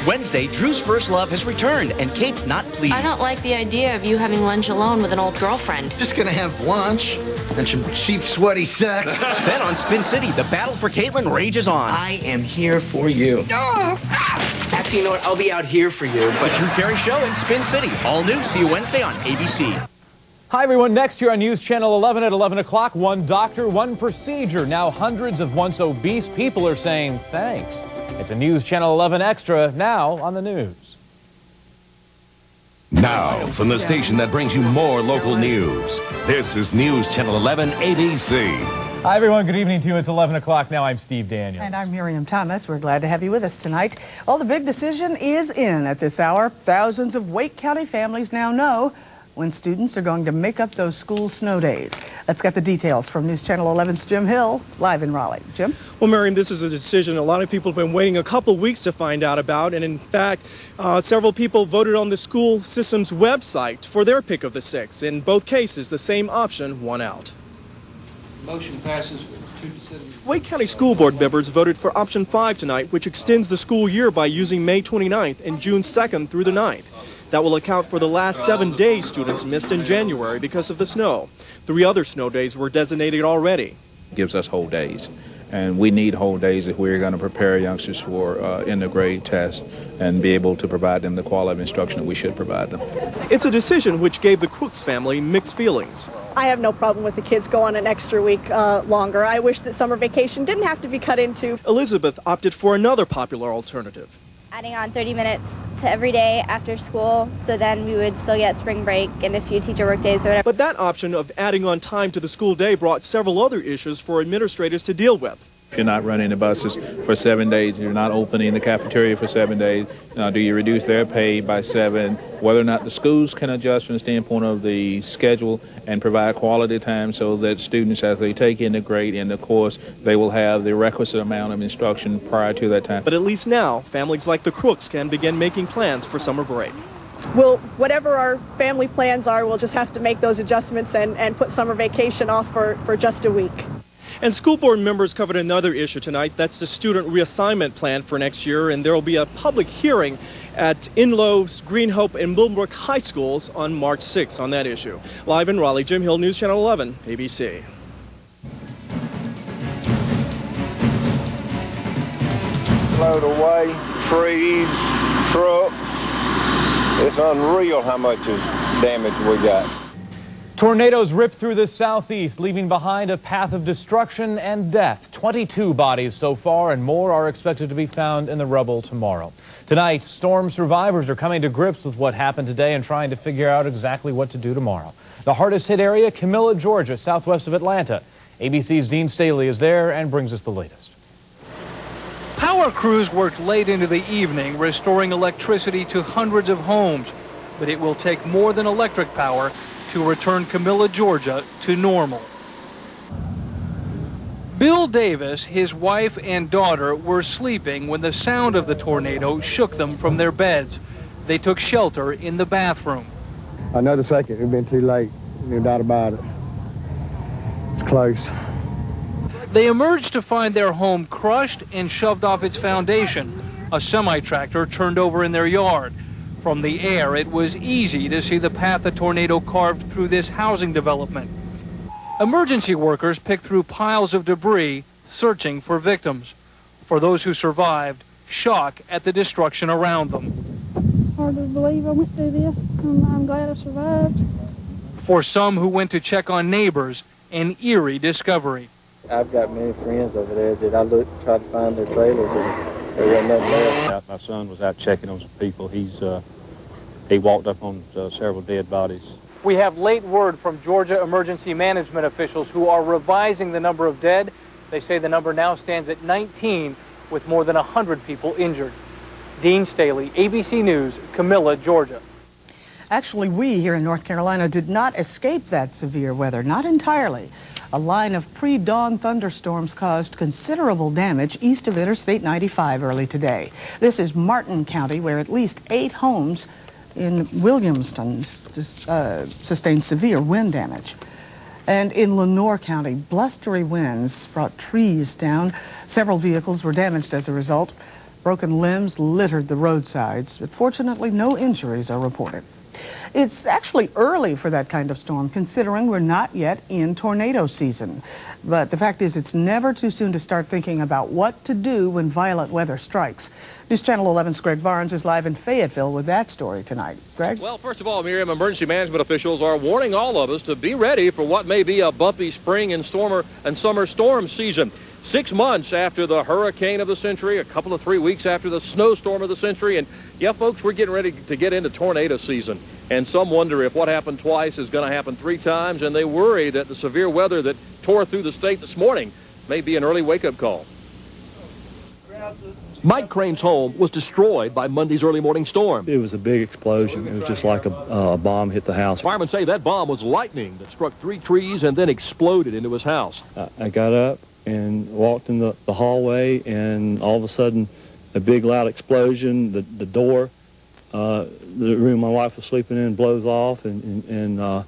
Wednesday, Drew's first love has returned, and Kate's not pleased. I don't like the idea of you having lunch alone with an old girlfriend. Just gonna have lunch and some cheap, sweaty sex. Then on Spin City, the battle for Caitlin rages on. I am here for you. Oh. Actually, you know what? I'll be out here for you. The Drew Carey Show in Spin City. All new. See you Wednesday on ABC. Hi, everyone. Next year on News Channel 11 at 11 o'clock, one doctor, one procedure. Now hundreds of once obese people are saying thanks. It's a News Channel 11 Extra now on the news. Now, from the station that brings you more local news, this is News Channel 11 ABC. Hi, everyone. Good evening to you. It's 11 o'clock now. I'm Steve Daniels. And I'm Miriam Thomas. We're glad to have you with us tonight. Well, the big decision is in at this hour. Thousands of Wake County families now know when students are going to make up those school snow days. Let's get the details from News Channel 11's Jim Hill, live in Raleigh. Jim? Well, Miriam, this is a decision a lot of people have been waiting a couple weeks to find out about. And in fact, several people voted on the school system's website for their pick of the six. In both cases, the same option won out. Motion passes with 2-7. Wake County School Board members voted for option 5 tonight, which extends the school year by using May 29th and June 2nd through the 9th. That will account for the last 7 days students missed in January because of the snow. 3 other snow days were designated already. Gives us whole days, and we need whole days if we're going to prepare youngsters for end of grade tests and be able to provide them the quality of instruction that we should provide them. It's a decision which gave the Crooks family mixed feelings. I have no problem with the kids going an extra week longer. I wish that summer vacation didn't have to be cut into. Elizabeth opted for another popular alternative. Adding on 30 minutes to every day after school, so then we would still get spring break and a few teacher work days or whatever. But that option of adding on time to the school day brought several other issues for administrators to deal with. If you're not running the buses for 7 days, you're not opening the cafeteria for 7 days, do you reduce their pay by 7? Whether or not the schools can adjust from the standpoint of the schedule and provide quality time so that students, as they take in the grade in the course, they will have the requisite amount of instruction prior to that time. But at least now, families like the Crooks can begin making plans for summer break. Well, whatever our family plans are, we'll just have to make those adjustments and put summer vacation off for just a week. And school board members covered another issue tonight. That's the student reassignment plan for next year, and there will be a public hearing at Inlow, Green Hope, and Millbrook High Schools on March 6th on that issue. Live in Raleigh, Jim Hill, News Channel 11, ABC. Float away, trees, trucks. It's unreal how much damage we got. Tornadoes ripped through the southeast, leaving behind a path of destruction and death. 22 bodies so far, and more are expected to be found in the rubble tomorrow. Tonight, storm survivors are coming to grips with what happened today and trying to figure out exactly what to do tomorrow. The hardest hit area, Camilla, Georgia, southwest of Atlanta. ABC's Dean Staley is there and brings us the latest. Power crews worked late into the evening, restoring electricity to hundreds of homes. But it will take more than electric power to return Camilla, Georgia to normal. Bill Davis, his wife and daughter were sleeping when the sound of the tornado shook them from their beds. They took shelter in the bathroom. Another second, it'd been too late. No doubt about it. It's close. They emerged to find their home crushed and shoved off its foundation. A semi-tractor turned over in their yard. From the air, it was easy to see the path the tornado carved through this housing development. Emergency workers picked through piles of debris, searching for victims. For those who survived, shock at the destruction around them. It's hard to believe I went through this. I'm glad I survived. For some who went to check on neighbors, an eerie discovery. I've got many friends over there that I tried to find their trailers, and there wasn't nothing there. My son was out checking on some people. He walked up on several dead bodies. We have late word from Georgia emergency management officials who are revising the number of dead. They say the number now stands at 19, with more than 100 people injured. Dean Staley, ABC News, Camilla, Georgia. Actually, we here in North Carolina did not escape that severe weather, not entirely. A line of pre-dawn thunderstorms caused considerable damage east of Interstate 95 early today. This is Martin County, where at least 8 homes in Williamston sustained severe wind damage. And in Lenoir County, blustery winds brought trees down. Several vehicles were damaged as a result. Broken limbs littered the roadsides, but fortunately no injuries are reported. It's actually early for that kind of storm, considering we're not yet in tornado season. But the fact is, it's never too soon to start thinking about what to do when violent weather strikes. News Channel 11's Greg Barnes is live in Fayetteville with that story tonight. Greg? Well, first of all, Miriam, emergency management officials are warning all of us to be ready for what may be a bumpy spring and summer storm season. 6 months after the hurricane of the century, a couple of 3 weeks after the snowstorm of the century, and yeah, folks, we're getting ready to get into tornado season. And some wonder if what happened twice is going to happen 3 times, and they worry that the severe weather that tore through the state this morning may be an early wake-up call. Mike Crane's home was destroyed by Monday's early morning storm. It was a big explosion. It was just like a bomb hit the house. Firemen say that bomb was lightning that struck 3 trees and then exploded into his house. I got up and walked in the hallway, and all of a sudden, a big loud explosion. The door, the room my wife was sleeping in, blows off, and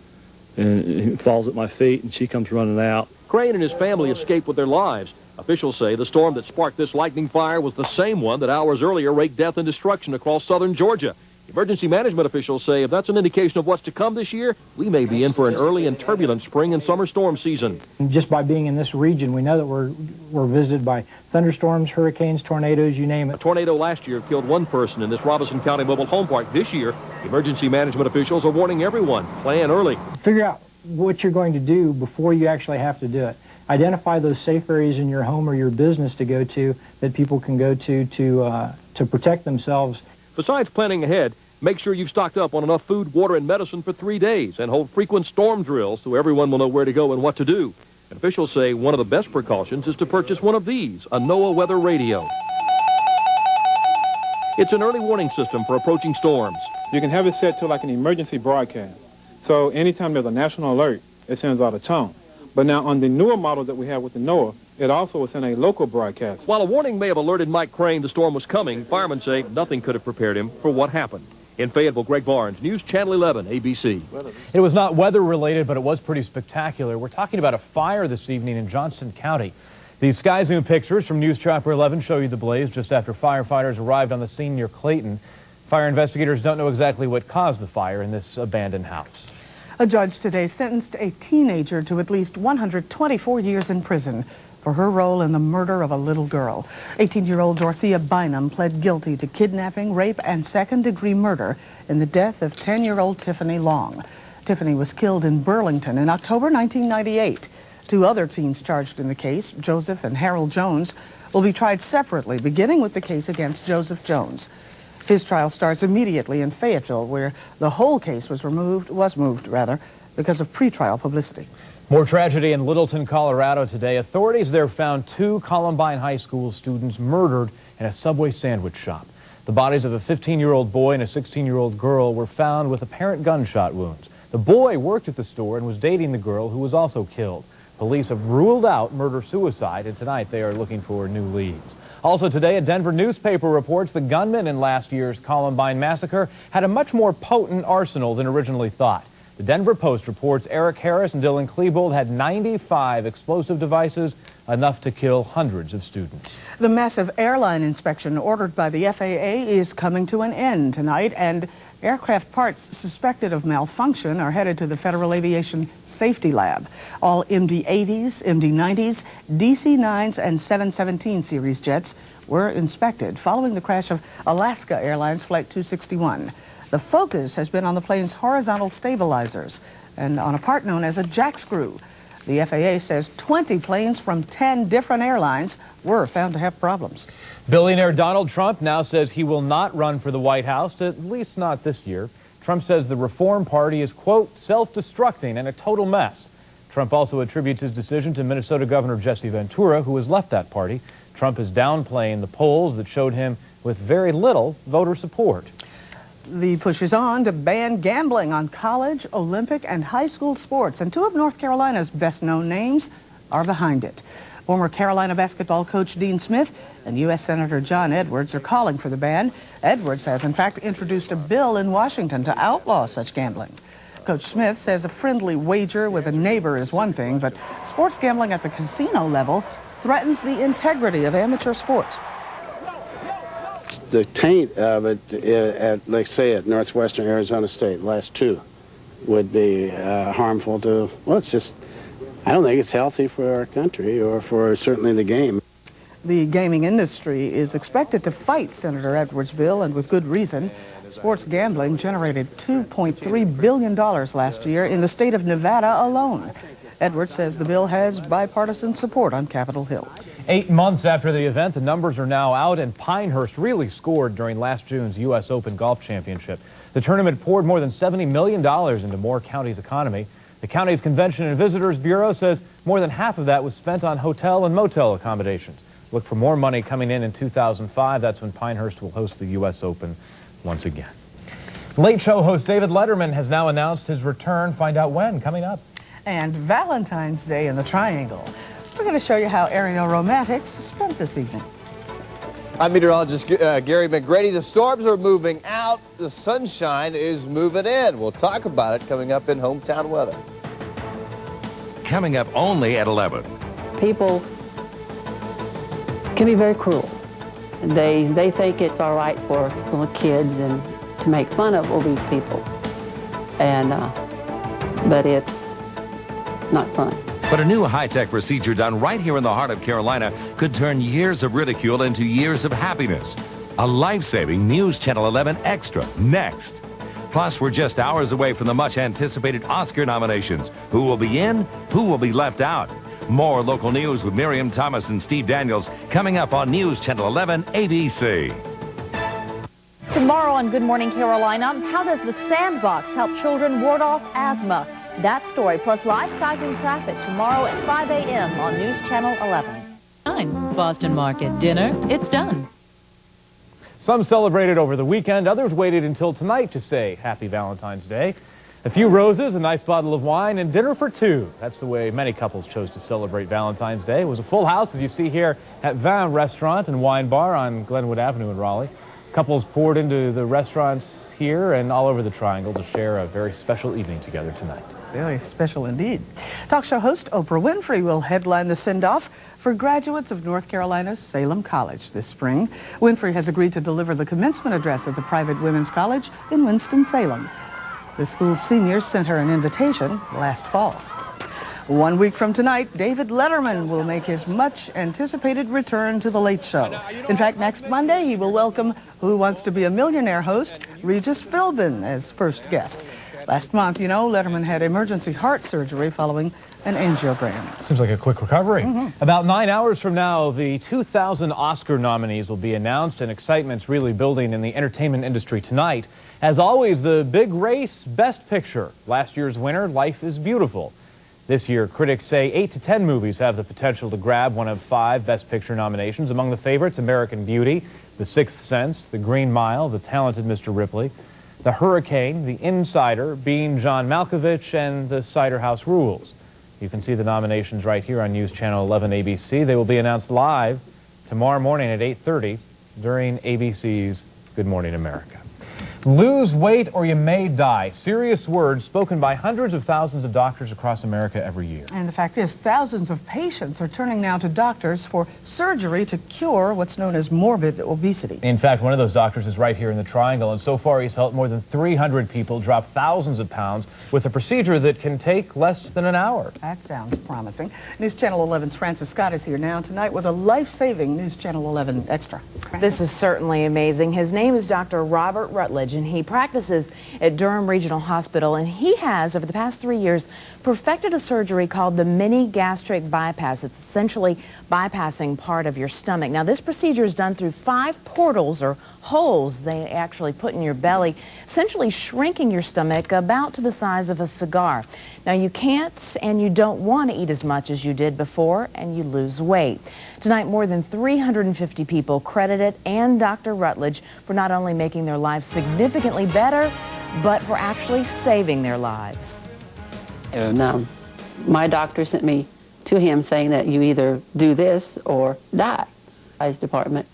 it falls at my feet, and she comes running out. Crane and his family escaped with their lives. Officials say the storm that sparked this lightning fire was the same one that hours earlier raked death and destruction across southern Georgia. Emergency management officials say if that's an indication of what's to come this year, we may be in for an early and turbulent spring and summer storm season. Just by being in this region, we know that we're visited by thunderstorms, hurricanes, tornadoes, you name it. A tornado last year killed 1 person in this Robinson County Mobile Home Park. This year, emergency management officials are warning everyone, plan early. Figure out what you're going to do before you actually have to do it. Identify those safe areas in your home or your business to go to that people can go to protect themselves. Besides planning ahead, make sure you've stocked up on enough food, water, and medicine for 3 days, and hold frequent storm drills so everyone will know where to go and what to do. And officials say one of the best precautions is to purchase one of these, a NOAA weather radio. It's an early warning system for approaching storms. You can have it set to like an emergency broadcast. So anytime there's a national alert, it sends out a tone. But now on the newer model that we have with the NOAA, it also was in a local broadcast. While a warning may have alerted Mike Crane the storm was coming, firemen say nothing could have prepared him for what happened. In Fayetteville, Greg Barnes, News Channel 11, ABC. It was not weather-related, but it was pretty spectacular. We're talking about a fire this evening in Johnston County. These Sky Zoom pictures from News Chopper 11 show you the blaze just after firefighters arrived on the scene near Clayton. Fire investigators don't know exactly what caused the fire in this abandoned house. A judge today sentenced a teenager to at least 124 years in prison for her role in the murder of a little girl. 18-year-old Dorothea Bynum pled guilty to kidnapping, rape, and second-degree murder in the death of 10-year-old Tiffany Long. Tiffany was killed in Burlington in October 1998. 2 other teens charged in the case, Joseph and Harold Jones, will be tried separately, beginning with the case against Joseph Jones. His trial starts immediately in Fayetteville, where the whole case was moved because of pretrial publicity. More tragedy in Littleton, Colorado today. Authorities there found 2 Columbine High School students murdered in a Subway sandwich shop. The bodies of a 15-year-old boy and a 16-year-old girl were found with apparent gunshot wounds. The boy worked at the store and was dating the girl who was also killed. Police have ruled out murder-suicide, and tonight they are looking for new leads. Also today, a Denver newspaper reports the gunman in last year's Columbine massacre had a much more potent arsenal than originally thought. The Denver Post reports Eric Harris and Dylan Klebold had 95 explosive devices, enough to kill hundreds of students. The massive airline inspection ordered by the FAA is coming to an end tonight, and aircraft parts suspected of malfunction are headed to the Federal Aviation Safety Lab. All MD-80s, MD-90s, DC-9s, and 717 series jets were inspected following the crash of Alaska Airlines Flight 261. The focus has been on the plane's horizontal stabilizers and on a part known as a jack screw. The FAA says 20 planes from 10 different airlines were found to have problems. Billionaire Donald Trump now says he will not run for the White House, at least not this year. Trump says the Reform Party is, quote, self-destructing and a total mess. Trump also attributes his decision to Minnesota Governor Jesse Ventura, who has left that party. Trump is downplaying the polls that showed him with very little voter support. The push is on to ban gambling on college, Olympic, and high school sports, and 2 of North Carolina's best-known names are behind it. Former Carolina basketball coach Dean Smith and U.S. Senator John Edwards are calling for the ban. Edwards has, in fact, introduced a bill in Washington to outlaw such gambling. Coach Smith says a friendly wager with a neighbor is one thing, but sports gambling at the casino level threatens the integrity of amateur sports. the taint of it, at, like say, at Northwestern Arizona State, last two, would be harmful to, well, it's just, I don't think it's healthy for our country or for certainly the game. The gaming industry is expected to fight Senator Edwards' bill, and with good reason. Sports gambling generated $2.3 billion last year in the state of Nevada alone. Edwards says the bill has bipartisan support on Capitol Hill. 8 months after the event, the numbers are now out, and Pinehurst really scored during last June's U.S. Open Golf Championship. The tournament poured more than $70 million into Moore County's economy. The county's Convention and Visitors Bureau says more than half of that was spent on hotel and motel accommodations. Look for more money coming in 2005. That's when Pinehurst will host the U.S. Open once again. Late Show host David Letterman has now announced his return. Find out when, coming up. And Valentine's Day in the Triangle. We're going to show you how aerial romantics spent this evening. I'm meteorologist Gary McGrady. The storms are moving out. The sunshine is moving in. We'll talk about it coming up in Hometown Weather. Coming up only at 11. People can be very cruel. They think it's all right for little kids and to make fun of obese people. And, but it's not fun. But a new high-tech procedure done right here in the heart of Carolina could turn years of ridicule into years of happiness. A life-saving News Channel 11 Extra next. Plus, we're just hours away from the much-anticipated Oscar nominations. Who will be in? Who will be left out? More local news with Miriam Thomas and Steve Daniels coming up on News Channel 11 ABC. Tomorrow on Good Morning Carolina, how does the Sandbox help children ward off asthma? That story plus life-sizing traffic tomorrow at 5 a.m. on News Channel 11. Boston Market dinner, it's done. Some celebrated over the weekend. Others waited until tonight to say Happy Valentine's Day. A few roses, a nice bottle of wine, and dinner for two. That's the way many couples chose to celebrate Valentine's Day. It was a full house, as you see here at Vin Restaurant and Wine Bar on Glenwood Avenue in Raleigh. Couples poured into the restaurants here and all over the Triangle to share a very special evening together tonight. Very special indeed. Talk show host Oprah Winfrey will headline the send-off for graduates of North Carolina's Salem College this spring. Winfrey has agreed to deliver the commencement address at the private women's college in Winston-Salem. The school's seniors sent her an invitation last fall. 1 week from tonight, David Letterman will make his much-anticipated return to The Late Show. In fact, next Monday, he will welcome Who Wants to Be a Millionaire host Regis Philbin as first guest. Last month, you know, Letterman had emergency heart surgery following an angiogram. Seems like a quick recovery. About 9 hours from now, the 2000 Oscar nominees will be announced, and excitement's really building in the entertainment industry tonight. As always, the big race, Best Picture. Last year's winner, Life is Beautiful. This year, critics say 8 to 10 movies have the potential to grab one of 5 Best Picture nominations. Among the favorites, American Beauty, The Sixth Sense, The Green Mile, The Talented Mr. Ripley, The Hurricane, The Insider, Being John Malkovich, and The Cider House Rules. You can see the nominations right here on News Channel 11 ABC. They will be announced live tomorrow morning at 8:30 during ABC's Good Morning America. Lose weight or you may die. Serious words spoken by hundreds of thousands of doctors across America every year. And the fact is, thousands of patients are turning now to doctors for surgery to cure what's known as morbid obesity. In fact, one of those doctors is right here in the Triangle, and so far he's helped more than 300 people drop thousands of pounds with a procedure that can take less than an hour. That sounds promising. News Channel 11's Francis Scott is here now tonight with a life-saving News Channel 11 Extra. This is certainly amazing. His name is Dr. Robert Rutledge, and he practices at Durham Regional Hospital, and he has, over the past 3 years, perfected a surgery called the mini gastric bypass. It's essentially bypassing part of your stomach. Now, this procedure is done through 5 portals or holes they actually put in your belly, essentially shrinking your stomach about to the size of a cigar. Now, you can't and you don't want to eat as much as you did before, and you lose weight. Tonight, more than 350 people credited and Dr. Rutledge for not only making their lives significantly better, but for actually saving their lives. And my doctor sent me to him saying that you either do this or die. His department.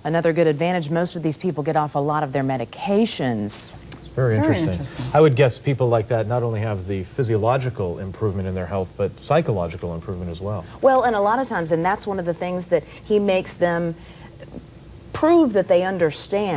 Another good advantage, most of these people get off a lot of their medications. Very interesting. I would guess people like that not only have the physiological improvement in their health, but psychological improvement as well. Well, and a lot of times, and that's one of the things that he makes them prove that they understand.